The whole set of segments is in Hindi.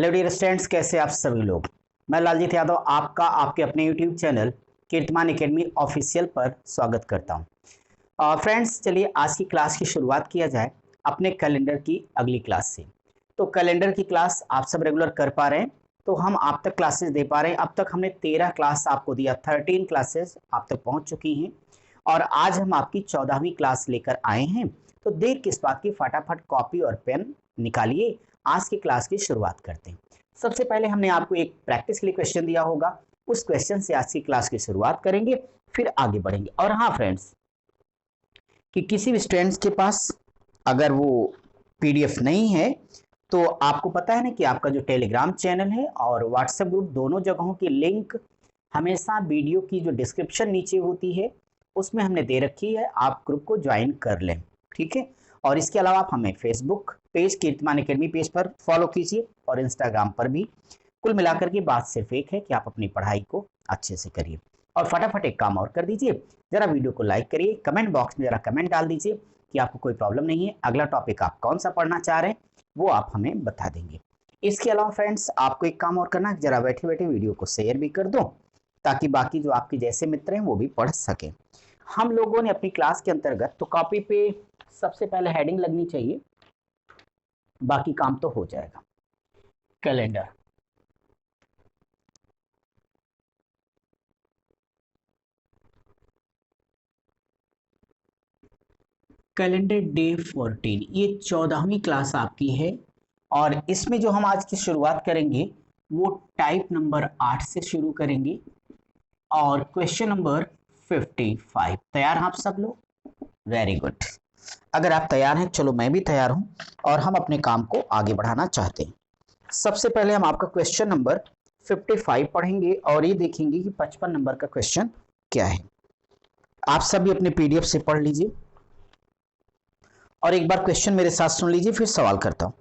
हेलो डियर स्टूडेंट्स, कैसे आप सभी लोग। मैं लालजीत यादव आपका आपके अपने यूट्यूब चैनल कीर्तिमान एकेडमी ऑफिशियल पर स्वागत करता हूं। फ्रेंड्स, चलिए आज की क्लास की शुरुआत किया जाए अपने कैलेंडर की अगली क्लास से। तो कैलेंडर की क्लास आप सब रेगुलर कर पा रहे हैं, तो हम आप तक क्लासेस दे पा रहे हैं। अब तक हमने 13 क्लास आपको दिया, 13 क्लासेस आप तक पहुंच चुकी हैं और आज हम आपकी 14वीं क्लास लेकर आए हैं। तो देर किस बात की, फटाफट कॉपी और पेन निकालिए, आज की क्लास की शुरुआत करते हैं। सबसे पहले हमने आपको एक प्रैक्टिस के लिए क्वेश्चन दिया होगा, उस क्वेश्चन से आज की क्लास की शुरुआत करेंगे, फिर आगे बढ़ेंगे। और हाँ फ्रेंड्स, कि किसी भी स्टूडेंट्स के पास अगर वो पीडीएफ नहीं है तो आपको पता है ना कि आपका जो टेलीग्राम चैनल है और व्हाट्सएप ग्रुप, दोनों जगहों की लिंक हमेशा वीडियो की जो डिस्क्रिप्शन नीचे होती है उसमें हमने दे रखी है, आप ग्रुप को ज्वाइन कर लें, ठीक है। और इसके अलावा आप हमें फेसबुक पेज कीर्तिमान एकेडमी पेज पर फॉलो कीजिए और इंस्टाग्राम पर भी। कुल मिलाकर के बात सिर्फ एक है कि आप अपनी पढ़ाई को अच्छे से करिए। और फटाफट एक काम और कर दीजिए, जरा वीडियो को लाइक करिए, कमेंट बॉक्स में जरा कमेंट डाल दीजिए कि आपको कोई प्रॉब्लम नहीं है, अगला टॉपिक आप कौन सा पढ़ना चाह रहे हैं वो आप हमें बता देंगे। इसके अलावा फ्रेंड्स, आपको एक काम और करना है, जरा बैठे बैठे वीडियो को शेयर भी कर दो ताकि बाकी जो आपके जैसे मित्र हैं वो भी पढ़ सकें। हम लोगों ने अपनी क्लास के अंतर्गत तो कॉपी पे सबसे पहले हेडिंग लगनी चाहिए, बाकी काम तो हो जाएगा। कैलेंडर, कैलेंडर डे 14, ये 14वीं क्लास आपकी है और इसमें जो हम आज की शुरुआत करेंगे वो टाइप नंबर 8 से शुरू करेंगे और क्वेश्चन नंबर 55। तैयार हैं आप सब लोग? Very good. अगर आप तैयार हैं, चलो मैं भी तैयार हूं और हम अपने काम को आगे बढ़ाना चाहते हैं। सबसे पहले हम आपका क्वेश्चन नंबर 55 पढ़ेंगे और ये देखेंगे कि 55 नंबर का क्वेश्चन क्या है। आप सभी अपने पीडीएफ से पढ़ लीजिए और एक बार क्वेश्चन मेरे साथ सुन लीजिए, फिर सवाल करता हूं।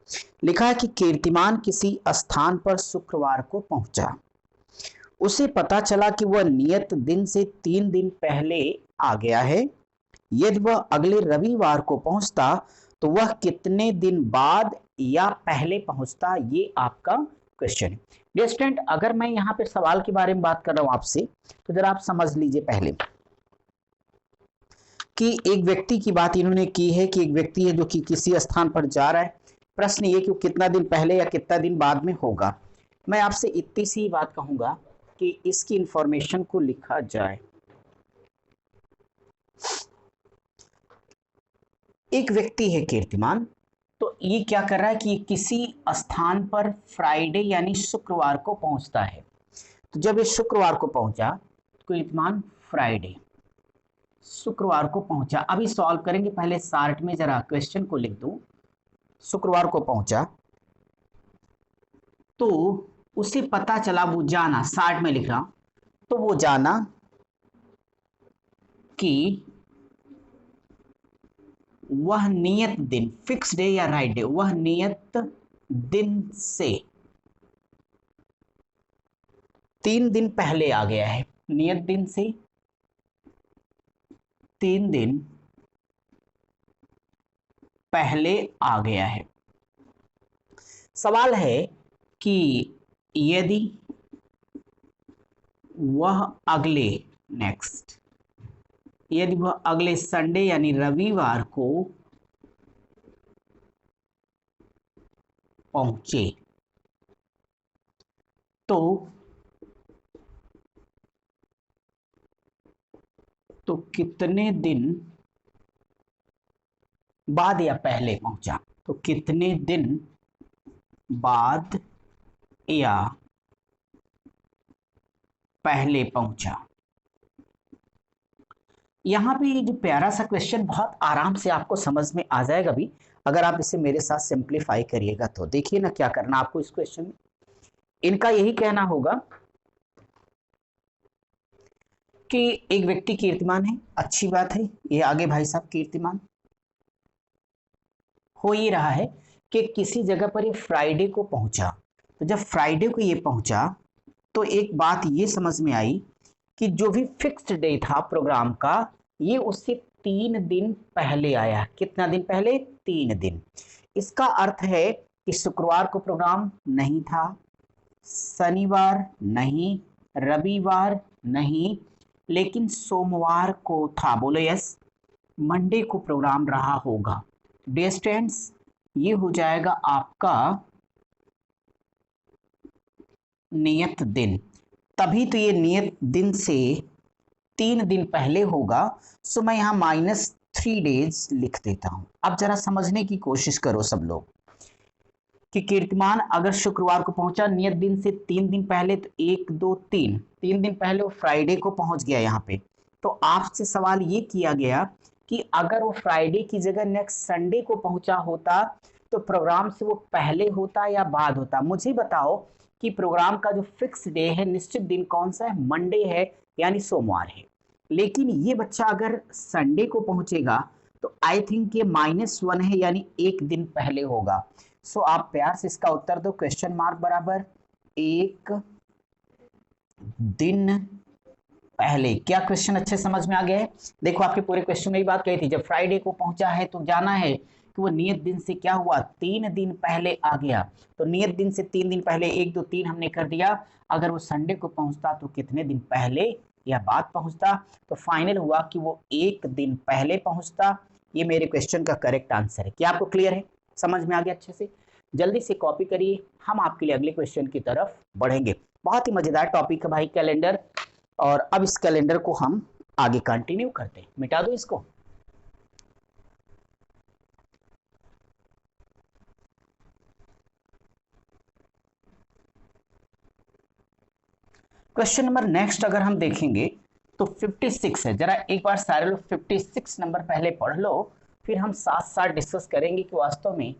लिखा है कि कीर्तिमान किसी स्थान पर शुक्रवार को पहुंचा। उसे पता चला कि वह नियत दिन से 3 दिन पहले आ गया है। यदि वह अगले रविवार को पहुंचता तो वह कितने दिन बाद या पहले पहुंचता, ये आपका क्वेश्चन है। डियर स्टूडेंट, अगर मैं यहाँ पे सवाल के बारे में बात कर रहा हूं आपसे, तो जरा आप समझ लीजिए पहले कि एक व्यक्ति की बात इन्होंने की है कि एक व्यक्ति है जो कि किसी स्थान पर जा रहा है। प्रश्न ये कि वो कितना दिन पहले या कितना दिन बाद में होगा। मैं आपसे इतनी सी बात कहूंगा कि इसकी इंफॉर्मेशन को लिखा जाए। एक व्यक्ति है कीर्तिमान, तो ये क्या कर रहा है कि किसी स्थान पर फ्राइडे यानी शुक्रवार को पहुंचता है। तो जब ये शुक्रवार को पहुंचा, कीर्तिमान फ्राइडे शुक्रवार को पहुंचा। अभी सॉल्व करेंगे, पहले शार्ट में जरा क्वेश्चन को लिख दूं। शुक्रवार को पहुंचा तो उसे पता चला, वो जाना, शार्ट में लिख रहा हूं, तो वो जाना कि वह नियत दिन, फिक्स डे या राइट डे, वह नियत दिन से 3 दिन पहले आ गया है। नियत दिन से 3 दिन पहले आ गया है। सवाल है कि यदि वह यदि वह अगले संडे यानी रविवार को पहुंचे तो कितने दिन बाद या पहले पहुंचा, तो कितने दिन बाद या पहले पहुंचा। यहां पे ये जो प्यारा सा क्वेश्चन बहुत आराम से आपको समझ में आ जाएगा भी, अगर आप इसे मेरे साथ सिंप्लीफाई करिएगा। तो देखिए ना क्या करना आपको इस क्वेश्चन में। इनका यही कहना होगा कि एक व्यक्ति कीर्तिमान है, अच्छी बात है, ये आगे भाई साहब कीर्तिमान हो ये रहा है कि किसी जगह पर ये फ्राइडे को पहुंचा। तो जब फ्राइडे को ये पहुंचा तो एक बात ये समझ में आई कि जो भी फिक्स्ड डे था प्रोग्राम का, ये उससे 3 दिन पहले आया। कितना दिन पहले? 3 दिन। इसका अर्थ है कि शुक्रवार को प्रोग्राम नहीं था, शनिवार नहीं, रविवार नहीं, लेकिन सोमवार को था। बोलो यस। मंडे को प्रोग्राम रहा होगा। डियर स्टूडेंट्स, ये हो जाएगा आपका नियत दिन। तभी तो ये नियत दिन से 3 दिन पहले होगा। सो मैं यहाँ -3 डेज लिख देता हूं। अब जरा समझने की कोशिश करो सब लोग कि कीर्तिमान अगर शुक्रवार को पहुंचा नियत दिन से 3 दिन पहले, तो 1 2 3 दिन पहले वो फ्राइडे को पहुंच गया यहाँ पे। तो आपसे सवाल ये किया गया कि अगर वो फ्राइडे की जगह नेक्स्ट संडे को पहुंचा होता तो प्रोग्राम से वो पहले होता या बाद होता। मुझे बताओ कि प्रोग्राम का जो फिक्स डे है, निश्चित दिन कौन सा है? मंडे है, यानी सोमवार है। लेकिन ये बच्चा अगर संडे को पहुंचेगा तो आई थिंक ये -1 है, यानी 1 दिन पहले होगा। सो आप प्यार से इसका उत्तर दो। क्वेश्चन मार्क बराबर 1 दिन पहले। क्या क्वेश्चन अच्छे समझ में आ गया है? देखो आपके पूरे क्वेश्चन में ही बात कही थी, जब फ्राइडे को पहुंचा है तो जाना है कि वो नियत दिन से क्या हुआ, 3 दिन पहले आ गया। तो नियत दिन से 3 दिन पहले 1 2 3 हमने कर दिया। अगर वो संडे को पहुंचता तो कितने दिन पहले या बाद पहुंचता? तो फाइनल हुआ कि वो 1 दिन पहले पहुंचता। ये मेरे क्वेश्चन का करेक्ट आंसर है। क्या आपको क्लियर है? समझ में आ गया अच्छे से? जल्दी से कॉपी करिए, हम आपके लिए अगले क्वेश्चन की तरफ बढ़ेंगे। बहुत ही मजेदार टॉपिक है भाई कैलेंडर। और अब इस कैलेंडर को हम आगे कंटिन्यू करते हैं। मिटा दो इसको। क्वेश्चन नंबर नेक्स्ट अगर हम देखेंगे तो 56 है। जरा एक बार सारे लोग 56 नंबर पहले पढ़ लो, फिर हम साथ साथ डिस्कस करेंगे कि वास्तव में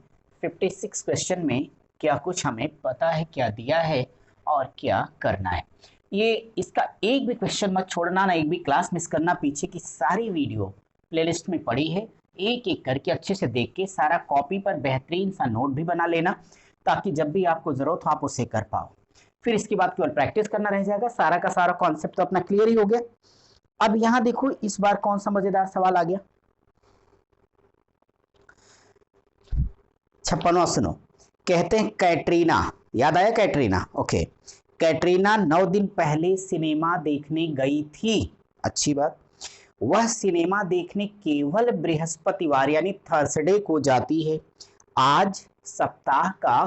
56 क्वेश्चन में क्या कुछ हमें पता है, क्या दिया है और क्या करना है। ये इसका एक भी क्वेश्चन मत छोड़ना, ना एक भी क्लास मिस करना। पीछे की सारी वीडियो प्लेलिस्ट में पड़ी है, एक एक करके अच्छे से देख के सारा कॉपी पर बेहतरीन सा नोट भी बना लेना, ताकि जब भी आपको जरूरत हो आप उसे कर पाओ। फिर इसके बाद केवल प्रैक्टिस करना रह जाएगा। सारा का सारा कॉन्सेप्ट तो अपना क्लियर ही हो गया। अब यहां देखो इस बार कौन सा मजेदार सवाल आ गया। 56वां सुनो। कहते हैं कैटरीना, याद आया कैटरीना? ओके। कैटरीना 9 दिन पहले सिनेमा देखने गई थी। अच्छी बात। वह सिनेमा देखने केवल बृहस्पतिवार यानी थर्सडे को जाती है। आज सप्ताह का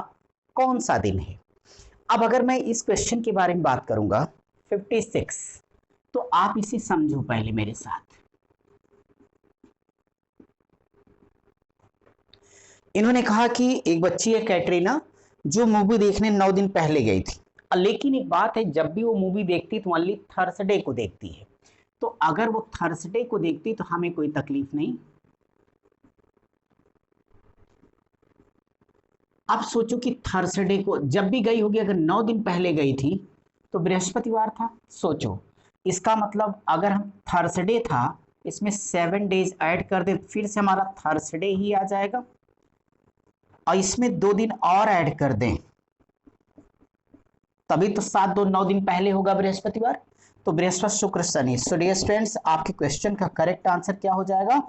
कौन सा दिन है? अब अगर मैं इस क्वेश्चन के बारे में बात करूंगा 56, तो आप इसे समझो पहले मेरे साथ। इन्होंने कहा कि एक बच्ची है कैटरीना जो मूवी देखने 9 दिन पहले गई थी, लेकिन एक बात है, जब भी वो मूवी देखती तो ओनली थर्सडे को देखती है। तो अगर वो थर्सडे को देखती तो हमें कोई तकलीफ नहीं। अब सोचो कि थर्सडे को जब भी गई होगी, अगर 9 दिन पहले गई थी तो बृहस्पतिवार था। सोचो, इसका मतलब अगर हम थर्सडे था, इसमें 7 डेज ऐड कर दें, फिर से हमारा थर्सडे ही आ जाएगा। और इसमें 2 दिन और ऐड कर दें, तभी तो 7 2 9 दिन पहले होगा बृहस्पतिवार। तो बृहस्पति शुक्र शनि। सो डियर स्टूडेंट्स, आपके क्वेश्चन का करेक्ट आंसर क्या हो जाएगा?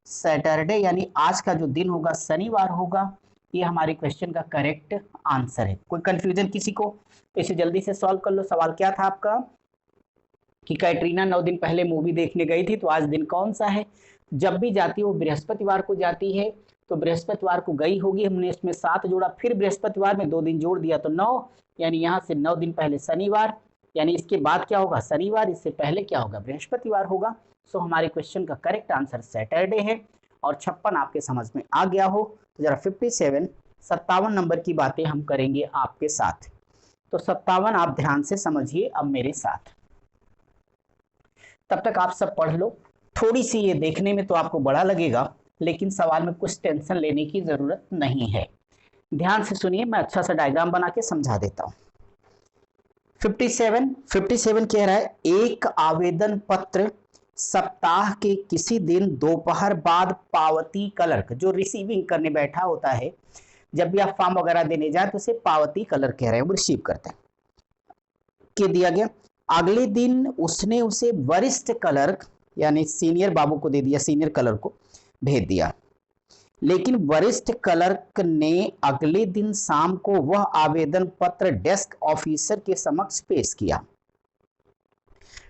सैटरडे, यानी आज का जो दिन होगा शनिवार होगा। ये हमारे क्वेश्चन का करेक्ट आंसर है। कोई कंफ्यूजन किसी को? तो इसे जल्दी से सॉल्व कर लो। सवाल क्या था आपका कि कैटरीना 9 दिन पहले मूवी देखने गई थी, तो आज दिन कौन सा है? जब भी जाती है वो बृहस्पतिवार को जाती है, तो बृहस्पतिवार को गई होगी। हमने इसमें 7 जोड़ा, फिर बृहस्पतिवार में 2 दिन जोड़ दिया तो 9, यानी यहाँ से 9 दिन पहले शनिवार, यानी इसके बाद क्या होगा? शनिवार। इससे पहले क्या होगा? बृहस्पतिवार होगा। सो हमारे क्वेश्चन का करेक्ट आंसर सैटरडे है। और 56 आपके समझ में आ गया हो तो जरा 57 नंबर की बातें हम करेंगे आपके साथ। तो 57 आप ध्यान से समझिए अब मेरे साथ। तब तक आप सब पढ़ लो। थोड़ी सी ये देखने में तो आपको बड़ा लगेगा, लेकिन सवाल में कुछ टेंशन लेने की जरूरत नहीं है। ध्यान से सुनिए, मैं अच्छा सा डायग्राम बना के समझा देता हूं। 57 कह रहा है, एक आवेदन पत्र सप्ताह के किसी दिन दोपहर बाद पावती क्लर्क, जो रिसीविंग करने बैठा होता है, जब भी आप फॉर्म वगैरह देने जाए तो उसे पावती क्लर्क कह रहे हैं, वो रिसीव करते हैं, के दिया गया। अगले दिन उसने उसे वरिष्ठ क्लर्क यानी सीनियर बाबू को दे दिया, सीनियर क्लर्क को भेज दिया। लेकिन वरिष्ठ क्लर्क ने अगले दिन शाम को वह आवेदन पत्र डेस्क ऑफिसर के समक्ष पेश किया।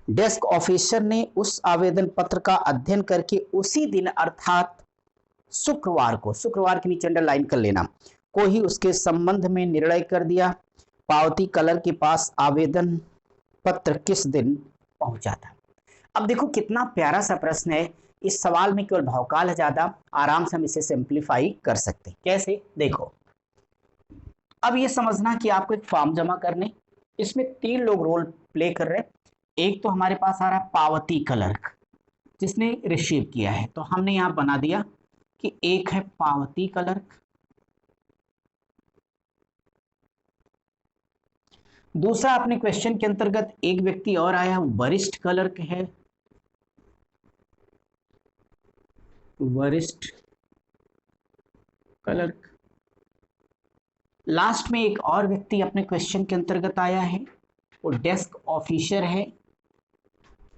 डेस्क ऑफिसर ने उस आवेदन पत्र का अध्ययन करके उसी दिन अर्थात शुक्रवार को, शुक्रवार के नीचे अंडरलाइन कर लेना, को ही उसके संबंध में निर्णय कर दिया। पावती क्लर्क के पास आवेदन पत्र किस दिन पहुंचा था। अब देखो कितना प्यारा सा प्रश्न है। इस सवाल में केवल भौकाल है ज्यादा, आराम से हम इसे सिंप्लीफाई कर सकते हैं। कैसे, देखो अब ये समझना कि आपको एक फॉर्म जमा करने, इसमें 3 लोग रोल प्ले कर रहे हैं। एक तो हमारे पास आ रहा है पावती क्लर्क जिसने रिसीव किया है, तो हमने यहां बना दिया कि एक है पावती क्लर्क, दूसरा अपने क्वेश्चन के अंतर्गत एक व्यक्ति और आया वरिष्ठ क्लर्क है, वरिष्ठ क्लर्क। लास्ट में एक और व्यक्ति अपने क्वेश्चन के अंतर्गत आया है, वो डेस्क ऑफिसर है,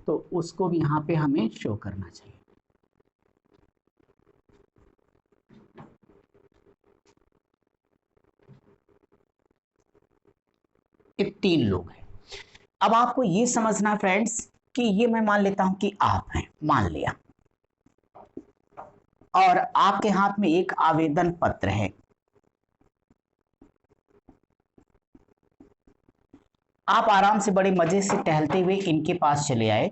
तो उसको भी यहां पे हमें शो करना चाहिए। ये 3 लोग हैं। अब आपको ये समझना फ्रेंड्स कि ये मैं मान लेता हूं कि आप हैं, मान लिया, और आपके हाथ में एक आवेदन पत्र है। आप आराम से बड़े मजे से टहलते हुए इनके पास चले आए,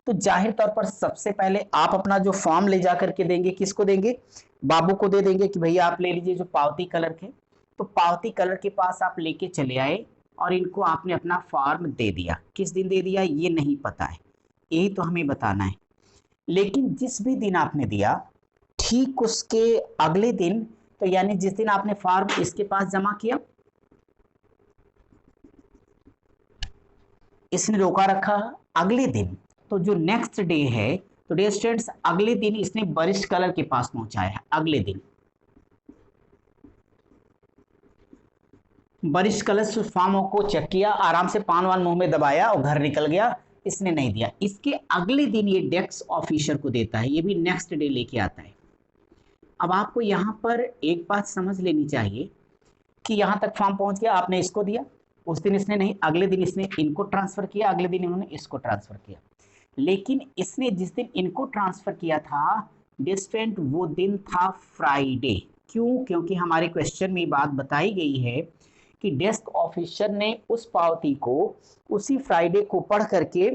तो जाहिर तौर पर सबसे पहले आप अपना जो फॉर्म ले जाकर के देंगे, किसको देंगे, बाबू को दे देंगे कि भैया आप ले लीजिए जो पावती क्लर्क है। तो पावती क्लर्क के पास आप लेके चले आए और इनको आपने अपना फॉर्म दे दिया। किस दिन दे दिया ये नहीं पता है, यही तो हमें बताना है। लेकिन जिस भी दिन आपने दिया, ठीक उसके अगले दिन, तो यानी जिस दिन आपने फॉर्म इसके पास जमा किया, इसने रोका रखा अगले दिन, तो जो नेक्स्ट डे है, तो डियर स्टूडेंट्स अगले दिन इसने वरिष्ठ क्लर्क के पास पहुंचाया। अगले दिन वरिष्ठ क्लर्क फॉर्म को चेक किया, आराम से पान वान मुंह में दबाया और घर निकल गया, इसने नहीं दिया। इसके अगले दिन ये डेस्क ऑफिसर को देता है, ये भी नेक्स्ट डे लेके आता है। अब आपको यहां पर एक बात समझ लेनी चाहिए कि यहां तक फॉर्म पहुंच गया, आपने इसको दिया, उस दिन इसने नहीं, अगले दिन इसने इनको ट्रांसफर किया, अगले दिन इन्होंने इसको ट्रांसफर किया। लेकिन इसने जिस दिन इनको ट्रांसफर किया था डिस्टेंट, वो दिन था फ्राइडे। क्यों, क्योंकि हमारे क्वेश्चन में बात बताई गई है कि डेस्क ऑफिसर ने उस पावती को उसी फ्राइडे को पढ़ करके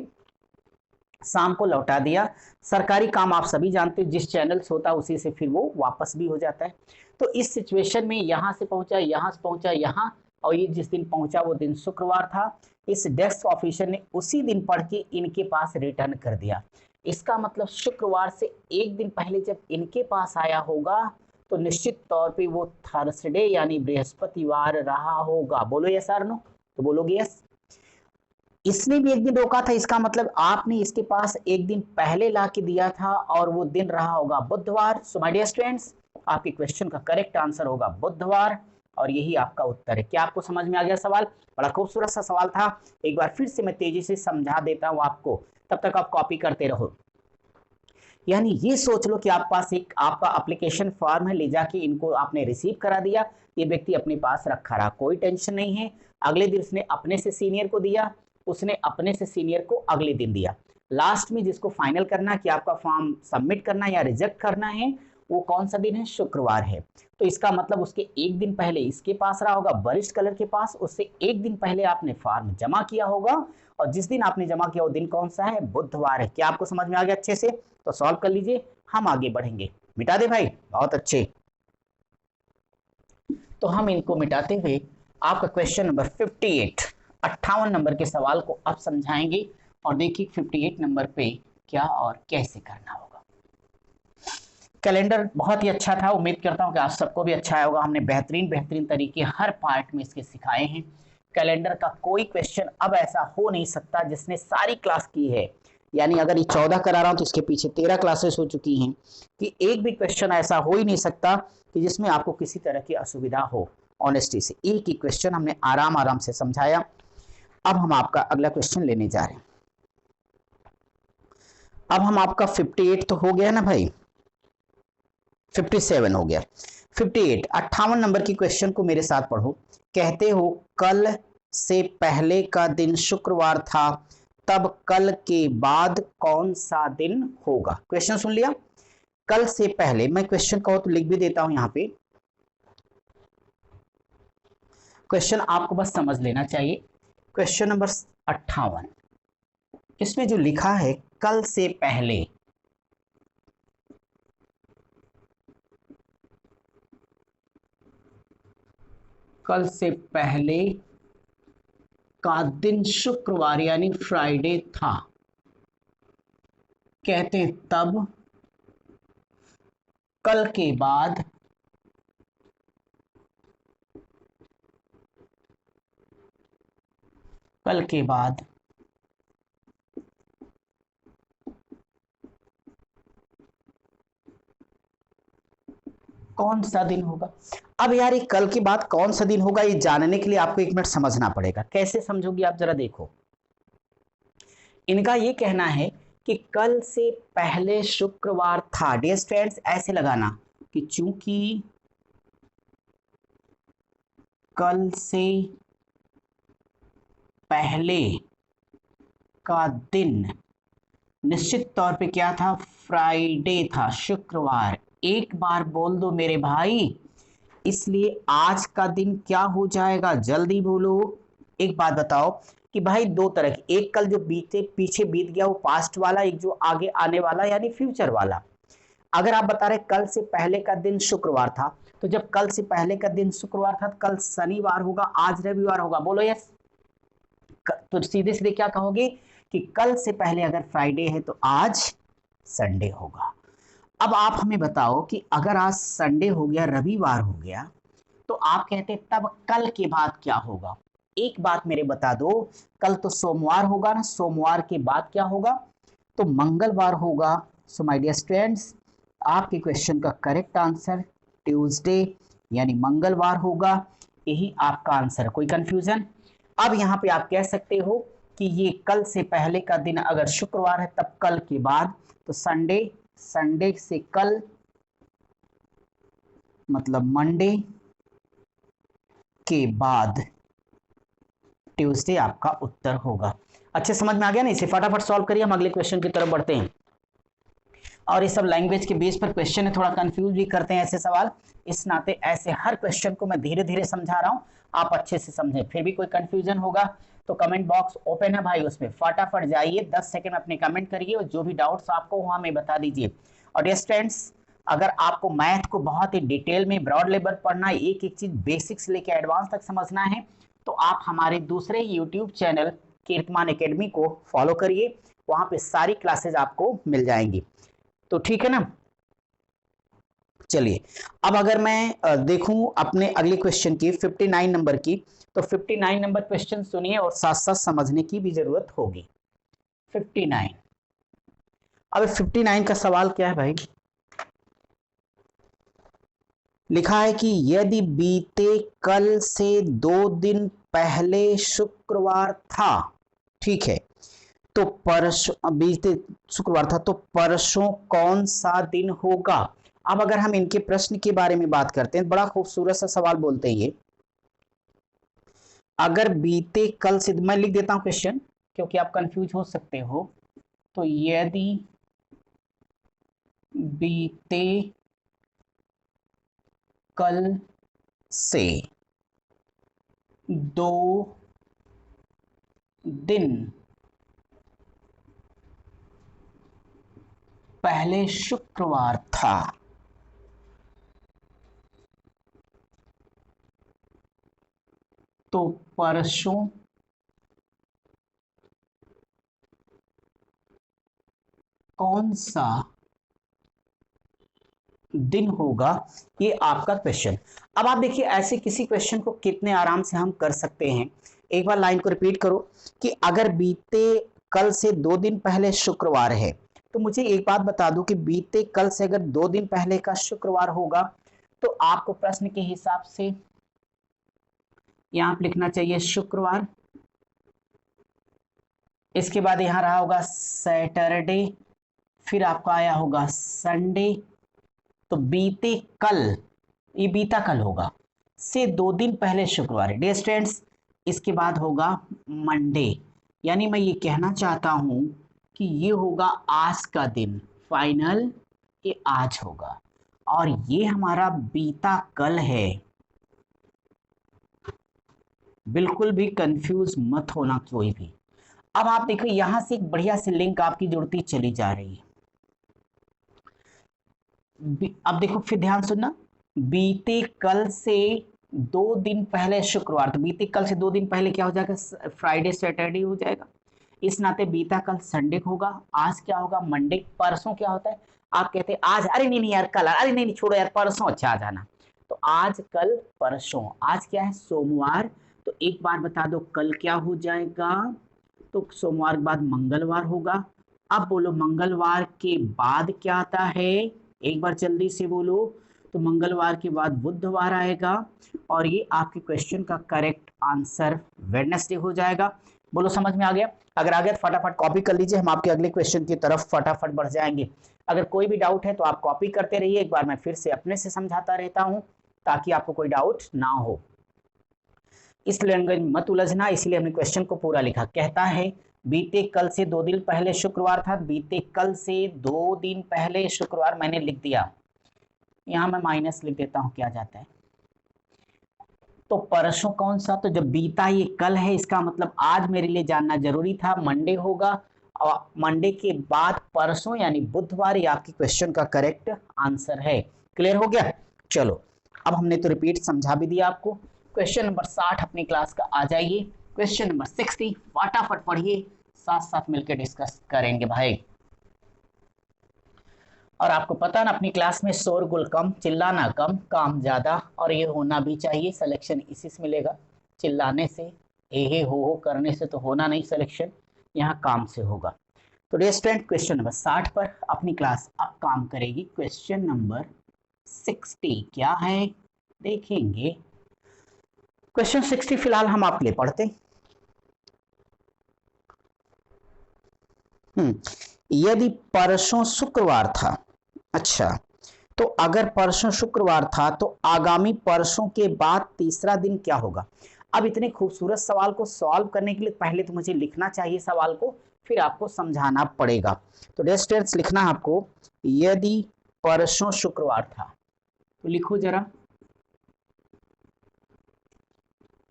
शाम को लौटा दिया। सरकारी काम आप सभी जानते हैं, जिस चैनल से होता है उसी से फिर वो वापस भी हो जाता है। तो इस सिचुएशन में यहां से पहुंचा, यहां से पहुंचा, यहां, और ये जिस दिन पहुंचा वो दिन शुक्रवार था। इस डेस्क ऑफिसर ने उसी दिन पढ़ के इनके पास रिटर्न कर दिया। इसका मतलब शुक्रवार से एक दिन पहले जब इनके पास आया होगा तो निश्चित तौर पे वो थर्सडे यानी बृहस्पतिवार रहा होगा। बोलो यस और नो, तो बोलोगे यस। इसने भी एक दिन रोका था, इसका मतलब आपने इसके पास एक दिन पहले ला के दिया था और वो दिन रहा होगा बुधवार। सो माय डियर स्टूडेंट्स, आपके क्वेश्चन का करेक्ट आंसर होगा बुधवार, और यही आपका उत्तर है। क्या आपको समझ में आ गया सवाल? बड़ा खूबसूरत सा सवाल था, एक बार फिर से मैं तेजी से समझा देता हूं आपको, तब तक आप कॉपी करते रहो। यानी ये सोच लो कि आप पास एक आपका एप्लीकेशन फॉर्म है, ले जाके इनको आपने रिसीव करा दिया, ये व्यक्ति अपने पास रखा रहा, कोई टेंशन नहीं है। अगले दिन उसने अपने से सीनियर को दिया, उसने अपने से सीनियर को अगले दिन दिया। लास्ट में जिसको फाइनल करना कि आपका फॉर्म सबमिट करना या रिजेक्ट करना है, वो कौन सा दिन है? शुक्रवार है। तो इसका मतलब उसके एक दिन पहले इसके पास रहा होगा, वरिष्ठ क्लर्क के पास, उससे एक दिन पहले आपने फॉर्म जमा किया होगा, और जिस दिन आपने जमा किया वो दिन कौन सा है? बुधवार है। क्या आपको समझ में आ गया अच्छे से? तो सॉल्व कर लीजिए, हम आगे बढ़ेंगे। मिटा दे भाई, बहुत अच्छे। तो हम इनको मिटाते हुए आपका क्वेश्चन नंबर 58 नंबर के सवाल को अब समझाएंगे, और देखिए 58 नंबर पे क्या और कैसे करना होगा। कैलेंडर बहुत ही अच्छा था, उम्मीद करता हूं कि आप सबको भी अच्छा आया होगा। हमने बेहतरीन तरीके हर पार्ट में इसके सिखाए हैं। कैलेंडर का कोई क्वेश्चन अब ऐसा हो नहीं सकता जिसने सारी क्लास की है, यानी अगर ये 14 करा रहा हूं तो इसके पीछे 13 क्लासेस हो चुकी हैं, कि एक भी क्वेश्चन ऐसा हो ही नहीं सकता कि जिसमें आपको किसी तरह की असुविधा हो। ऑनेस्टी से एक ही क्वेश्चन हमने आराम से समझाया। अब हम आपका अगला क्वेश्चन लेने जा रहे हैं। अब हम आपका 58 तो हो गया ना भाई, 57 हो गया। 58, 58 नंबर की क्वेश्चन को मेरे साथ पढ़ो। कहते हो कल से पहले का दिन शुक्रवार था, तब कल के बाद कौन सा दिन होगा। क्वेश्चन सुन लिया। कल से पहले, मैं क्वेश्चन कहो तो लिख भी देता हूं यहां पे। क्वेश्चन आपको बस समझ लेना चाहिए। क्वेश्चन नंबर 58, इसमें जो लिखा है कल से पहले, कल से पहले का दिन शुक्रवार यानी फ्राइडे था, कहते हैं तब कल के बाद कौन सा दिन होगा। अब यार ये कल के बाद कौन सा दिन होगा, ये जानने के लिए आपको 1 मिनट समझना पड़ेगा। कैसे समझोगी आप जरा देखो। इनका ये कहना है कि कल से पहले शुक्रवार था। डियर स्टूडेंट्स, ऐसे लगाना कि चूंकि कल से पहले का दिन निश्चित तौर पे क्या था, फ्राइडे था, शुक्रवार। एक बार बोल दो मेरे भाई, इसलिए आज का दिन क्या हो जाएगा, जल्दी बोलो। एक बात बताओ कि भाई दो तरह की, एक कल जो बीते पीछे बीत गया वो पास्ट वाला, एक जो आगे आने वाला यानी फ्यूचर वाला। अगर आप बता रहे कल से पहले का दिन शुक्रवार था, तो जब कल से पहले का दिन शुक्रवार था तो कल शनिवार होगा, आज रविवार होगा। बोलो यस। तो सीधे सीधे क्या कहोगे कि कल से पहले अगर फ्राइडे है तो आज संडे होगा। अब आप हमें बताओ कि अगर आज संडे हो गया, रविवार हो गया, तो आप कहते तब कल के बाद क्या होगा। एक बात मेरे बता दो, कल तो सोमवार होगा ना, सोमवार के बाद क्या होगा, तो मंगलवार होगा। सो माय डियर स्टूडेंट्स, आपके क्वेश्चन का करेक्ट आंसर ट्यूसडे यानी मंगलवार होगा। यही आपका आंसर। कोई कंफ्यूजन। अब यहां पे आप कह सकते हो कि ये कल से पहले का दिन अगर शुक्रवार है तब कल के बाद तो संडे, संडे से कल मतलब मंडे के बाद ट्यूसडे आपका उत्तर होगा। अच्छे समझ में आ गया ना। इसे फटाफट सॉल्व करिए, हम अगले क्वेश्चन की तरफ बढ़ते हैं। और ये सब लैंग्वेज के बेस पर क्वेश्चन है, थोड़ा कंफ्यूज भी करते हैं ऐसे सवाल, इस नाते ऐसे हर क्वेश्चन को मैं धीरे धीरे समझा रहा हूं, आप अच्छे से समझें। फिर भी कोई कंफ्यूजन होगा तो कमेंट बॉक्स ओपन है भाई, उसमें फटाफट जाइए, 10 सेकंड अपने कमेंट करिए और जो भी डाउट्स आपको वहां में बता दीजिए। और डियर स्टूडेंट्स, अगर आपको मैथ को बहुत ही डिटेल में ब्रॉड लेवल पढ़ना है, एक एक चीज बेसिक से लेकर एडवांस तक समझना है, तो आप हमारे दूसरे यूट्यूब चैनल कीर्तमान एकेडमी को फॉलो करिए, वहां पे सारी क्लासेज आपको मिल जाएंगी। तो ठीक है ना। चलिए, अब अगर मैं देखूं अपने अगले क्वेश्चन की 59 नंबर की, तो 59 नंबर क्वेश्चन सुनिए और साथ साथ समझने की भी जरूरत होगी। 59, अब 59 का सवाल क्या है भाई, लिखा है कि यदि बीते कल से 2 दिन पहले शुक्रवार था, ठीक है, तो परसों, बीते शुक्रवार था तो परसों कौन सा दिन होगा। अब अगर हम इनके प्रश्न के बारे में बात करते हैं, बड़ा खूबसूरत सा सवाल बोलते हैं ये। अगर बीते कल से, मैं लिख देता हूं क्वेश्चन क्योंकि आप कंफ्यूज हो सकते हो, तो यदि बीते कल से 2 दिन पहले शुक्रवार था, तो परसों कौन सा दिन होगा, ये आपका क्वेश्चन। अब आप देखिए ऐसे किसी क्वेश्चन को कितने आराम से हम कर सकते हैं। एक बार लाइन को रिपीट करो कि अगर बीते कल से 2 दिन पहले शुक्रवार है, तो मुझे एक बात बता दूं कि बीते कल से अगर 2 दिन पहले का शुक्रवार होगा, तो आपको प्रश्न के हिसाब से यहां पर लिखना चाहिए शुक्रवार, इसके बाद यहां रहा होगा सैटरडे, फिर आपका आया होगा संडे, तो बीते कल, ये बीता कल होगा, से 2 दिन पहले शुक्रवार है डियर स्टूडेंट्स। इसके बाद होगा मंडे, यानी मैं ये कहना चाहता हूं कि ये होगा आज का दिन, फाइनल ये आज होगा, और ये हमारा बीता कल है। बिल्कुल भी कंफ्यूज मत होना कोई भी। अब आप देखो यहां से एक बढ़िया सी लिंक आपकी जुड़ती चली जा रही है। अब देखो फिर ध्यान सुनना, बीते कल से 2 दिन पहले शुक्रवार, तो बीते कल से 2 दिन पहले क्या हो जाएगा, फ्राइडे सैटरडे हो जाएगा। इस नाते बीता कल संडे होगा, आज क्या होगा मंडे, परसों क्या होता है, आप कहते हैं आज, अरे नहीं नहीं यार कल, अरे नहीं नहीं छोड़ो यार परसों अच्छा आ जाना, तो आज कल परसों, आज क्या है सोमवार, तो एक बार बता दो कल क्या हो जाएगा, तो सोमवार के बाद मंगलवार होगा। अब बोलो मंगलवार के बाद क्या आता है, एक बार जल्दी से बोलो, तो मंगलवार के बाद बुधवार आएगा, और ये आपके क्वेश्चन का करेक्ट आंसर वेडनेसडे हो जाएगा। बोलो समझ में आ गया? अगर आ गया तो फटाफट कॉपी कर लीजिए, हम आपके अगले क्वेश्चन की तरफ फटाफट बढ़ जाएंगे। अगर कोई भी डाउट है तो आप कॉपी करते रहिए, एक बार मैं फिर से अपने से समझाता रहता हूं ताकि आपको कोई डाउट ना हो। इस लैंग्वेज में मत उलझना, इसलिए हमने क्वेश्चन को पूरा लिखा। कहता है बीते कल से 2 दिन पहले शुक्रवार था, बीते कल से 2 दिन पहले शुक्रवार मैंने लिख दिया, यहां मैं माइनस लिख देता हूं, क्या जाता है, तो परसों कौन सा, तो जब बीता ये कल है, इसका मतलब आज मेरे लिए जानना जरूरी था, मंडे होगा, और मंडे के बाद परसों यानी बुधवार, ये आपकी क्वेश्चन का करेक्ट आंसर है। क्लियर हो गया? चलो अब हमने तो रिपीट समझा भी दिया आपको। क्वेश्चन नंबर 60 अपनी क्लास का आ जाइए, क्वेश्चन नंबर 60 फटाफट पढ़िए, साथ साथ मिलकर डिस्कस करेंगे भाई। और आपको पता है ना अपनी क्लास में शोरगुल कम, चिल्लाना कम, काम ज्यादा, और ये होना भी चाहिए, सिलेक्शन इसी से मिलेगा। चिल्लाने से, हे हो करने से तो होना नहीं सिलेक्शन, यहाँ काम से होगा। तो डियर स्टूडेंट क्वेश्चन नंबर 60 पर अपनी क्लास अब काम करेगी। क्वेश्चन नंबर 60 क्या है देखेंगे। क्वेश्चन 60 फिलहाल हम आपके लिए पढ़ते हैं। यदि परसों शुक्रवार था, अच्छा तो अगर परसों शुक्रवार था तो आगामी परसों के बाद तीसरा दिन क्या होगा। अब इतने खूबसूरत सवाल को सॉल्व करने के लिए पहले तो मुझे लिखना चाहिए सवाल को, फिर आपको समझाना पड़ेगा। तो डियर स्टूडेंट्स लिखना आपको, यदि परसों शुक्रवार था, तो लिखो जरा,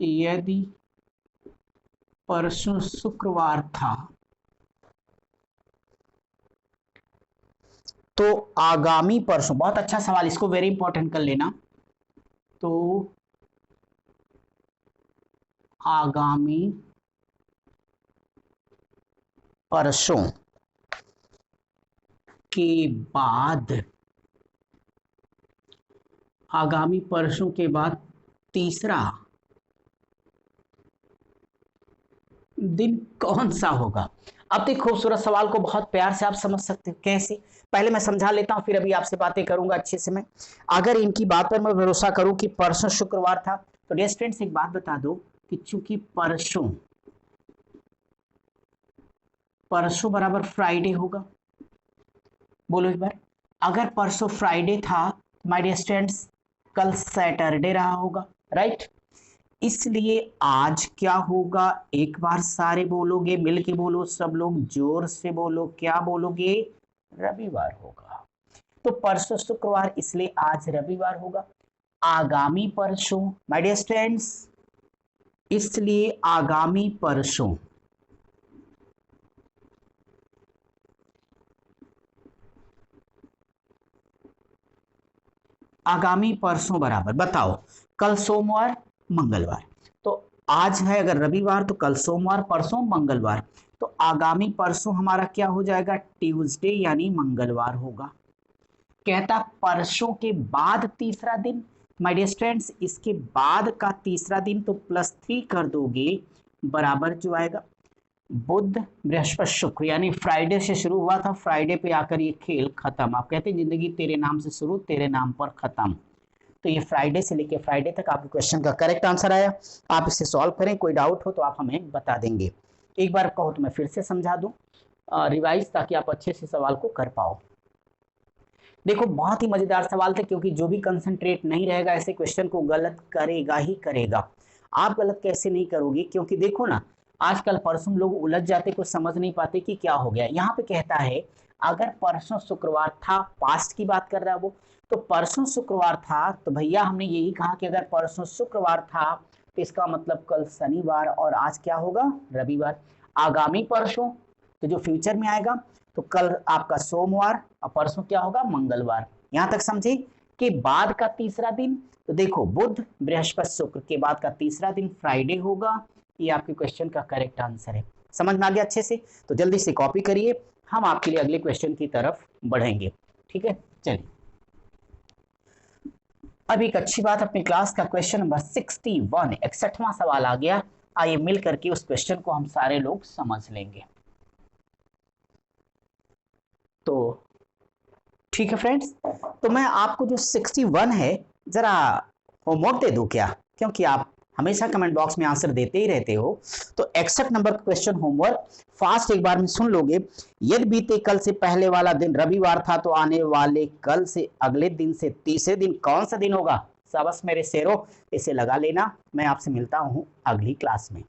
यदि परसों शुक्रवार था तो आगामी परसों, बहुत अच्छा सवाल, इसको वेरी इंपॉर्टेंट कर लेना, तो आगामी परसों के बाद, आगामी परसों के बाद तीसरा दिन कौन सा होगा। अब तो खूबसूरत सवाल को बहुत प्यार से आप समझ सकते हो कैसे, पहले मैं समझा लेता हूं, फिर अभी आपसे बातें करूंगा अच्छे से मैं। अगर इनकी बात पर मैं भरोसा करूं कि परसों शुक्रवार था, तो डियर स्टूडेंट्स एक बात बता दो कि चूंकि परसों, परसों बराबर फ्राइडे होगा, बोलो एक बार, अगर परसों फ्राइडे था माय डियर स्टूडेंट्स कल सैटरडे रहा होगा, राइट, इसलिए आज क्या होगा, एक बार सारे बोलोगे, मिल के बोलो, सब लोग जोर से बोलो, क्या बोलोगे, रविवार होगा। तो परसों शुक्रवार, इसलिए आज रविवार होगा। आगामी परसों माय डियर स्टूडेंट्स, इसलिए आगामी परसों, आगामी परसों बराबर, बताओ कल सोमवार मंगलवार, तो आज है अगर रविवार तो कल सोमवार, परसों मंगलवार, तो आगामी परसों हमारा क्या हो जाएगा, ट्यूसडे यानी मंगलवार होगा। कहता परसों के बाद तीसरा दिन, माय डियर स्टूडेंट्स इसके बाद का तीसरा दिन, तो +3 कर दोगे बराबर जो आएगा बुध बृहस्पति शुक्र, यानी फ्राइडे से शुरू हुआ था, फ्राइडे पे आकर ये खेल खत्म। आप कहते हैं जिंदगी तेरे नाम से शुरू तेरे नाम पर खत्म, तो ये फ्राइडे से लेके फ्राइडे तक आपके क्वेश्चन का करेक्ट आंसर आया। आप इसे सॉल्व करें, कोई डाउट हो तो आप हमें बता देंगे। एक बार कहो तो मैं फिर से समझा दूं रिवाइज, ताकि आप अच्छे से सवाल को कर पाओ। देखो बहुत ही मजेदार सवाल थे, क्योंकि जो भी कंसंट्रेट नहीं रहेगा ऐसे क्वेश्चन को गलत करेगा ही करेगा। आप गलत कैसे नहीं करोगे, क्योंकि देखो ना आजकल परसों लोग उलझ जाते, कुछ समझ नहीं पाते कि क्या हो गया। यहाँ पे कहता है अगर परसों शुक्रवार था, पास्ट की बात कर रहा है वो, तो परसों शुक्रवार था तो भैया हमने यही कहा कि अगर परसों शुक्रवार था तो इसका मतलब कल शनिवार और आज क्या होगा, रविवार। आगामी परसों तो जो फ्यूचर में आएगा, तो कल आपका सोमवार और परसों क्या होगा, मंगलवार। यहां तक समझे कि बाद का तीसरा दिन, तो देखो बुध बृहस्पति शुक्र के बाद का तीसरा दिन फ्राइडे होगा। ये आपके क्वेश्चन का करेक्ट आंसर है। समझ में आ गया अच्छे से? तो जल्दी से कॉपी करिए, हम आपके लिए अगले क्वेश्चन की तरफ बढ़ेंगे। ठीक है, चलिए अब एक अच्छी बात, अपनी क्लास का क्वेश्चन नंबर 61 61वां सवाल आ गया। आइए मिल करके उस क्वेश्चन को हम सारे लोग समझ लेंगे। तो ठीक है फ्रेंड्स, तो मैं आपको जो 61 है जरा होमवर्क दे दूं क्या, क्योंकि आप हमेशा कमेंट बॉक्स में आंसर देते ही रहते हो। तो 61 नंबर का क्वेश्चन होमवर्क फास्ट एक बार में सुन लोगे। यदि बीते कल से पहले वाला दिन रविवार था तो आने वाले कल से अगले दिन से तीसरे दिन कौन सा दिन होगा? शाबाश मेरे शेरों, इसे लगा लेना। मैं आपसे मिलता हूं अगली क्लास में।